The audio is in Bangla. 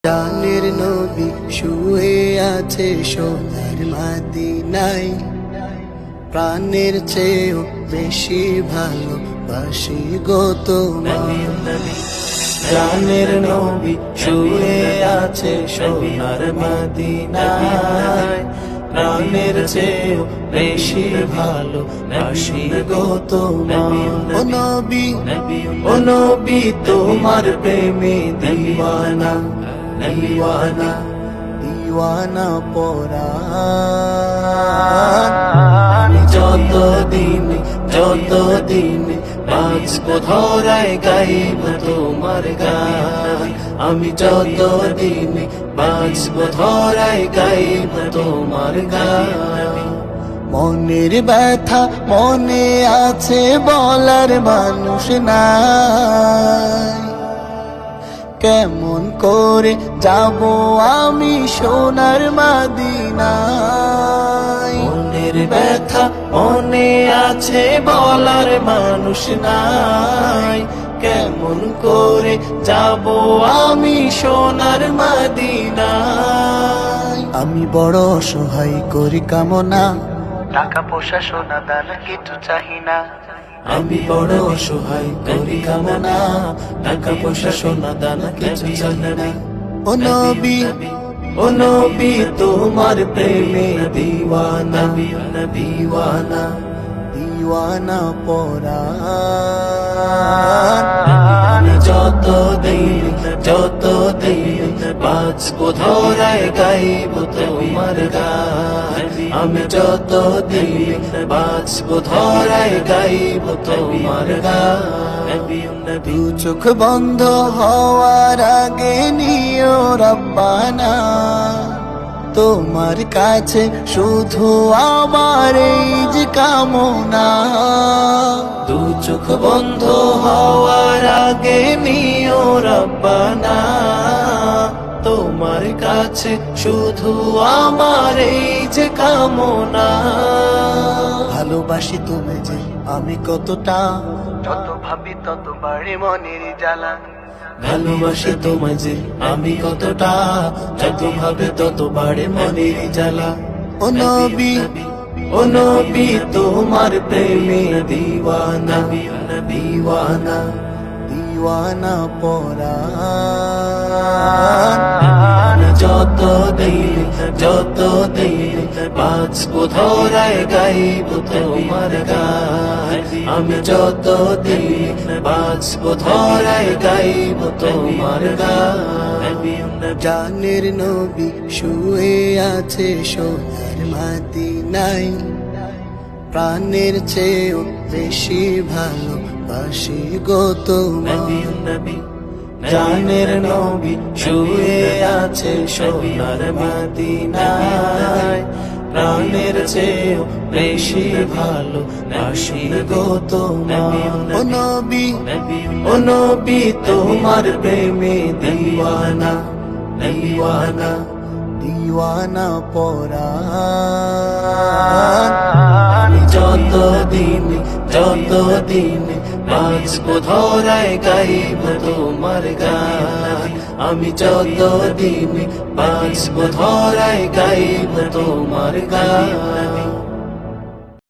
জানের নবী শুয়ে আছে সোনার মদিনায়, প্রাণের চেয়েও বেশি ভালোবাসি গো তোমায়। জানের নবী শুয়ে আছে সোনার মদিনায়, প্রাণের চেয়েও বেশি ভালোবাসি গো তোমায়। ও নবী, ও নবী তোমার প্রেমে দিওয়ানা, দিওয়ানা, দিওয়ানা পরাণ। আমি যতদিন বাঁচব ধরায় গাইব তোমার গান। আমি যতদিন বাঁচব ধরায় গাইব তোমার গান। মনের ব্যথা মনে আছে বলার মানুষ নাই, কেমন করে যাব আমি সোনার মদিনায়। মনের ব্যথা মনে আছে বলার মানুষ নাই, কেমন করে যাব আমি সোনার মদিনায়। আমি বড় অসহায় করি কামনা, টাকা পয়সা সোনা দানা কিছু চাহি না। আমি বড় অসহায় করি কামনা, টাকা পয়সা সোনা দানা কিছু চাহি না। ও নবী, ও নবী তোমার প্রেমে দিওয়ানা, দিওয়ানা, দিওয়ানা পরাণ। আমি যতদিন বাঁচব ধরায় গাইব তোমার গান। আমি যতদিন বাঁচব ধরায় গাইব তোমার গান। দু চোখ বন্ধ হওয়ার আগে নিও রব্বানা, তোমার কাছে শুধু আমার এই যে কামনা। দু চোখ বন্ধ হওয়ার আগে নিও রব্বানা, তোমার কাছে শুধু আমার এই যে কামনা। ভালোবাসি তুমি যে আমি কতটা, যত ভাবি তত বাড়ে মনের জ্বালা। ভালোবাসি তোমায় যে আমি কতটা, যত ভাবে তত বাড়ে মনের জ্বালা। ও নবী, ও নবী তোমার প্রেমে দিওয়ানা, দিওয়ানা, দিওয়ানা পরাণ। যতদিন বাঁচব ধরায় গাইব তোমার গান। আমি যতদিন বাঁচব ধরায় গাইব তোমার গান। জানের নবী শুয়ে আছে সোনার মদিনায়, প্রাণের চেয়েও বেশি ভালোবাসি গো তোমায়। জানের নবী শুয়ে আছে সোনার মদিনায়, প্রাণের চেয়েও বেশি ভালোবাসি গো তোমায়। ও নবী, ও নবী তোমার প্রেমে দিওয়ানা, দিওয়ানা, দিওয়ানা পরাণ। আমি যতদিন বাঁচব ধরায় গাইব তোমার গান। আমি যতদিন বাঁচব ধরায় গাইব তোমার গান।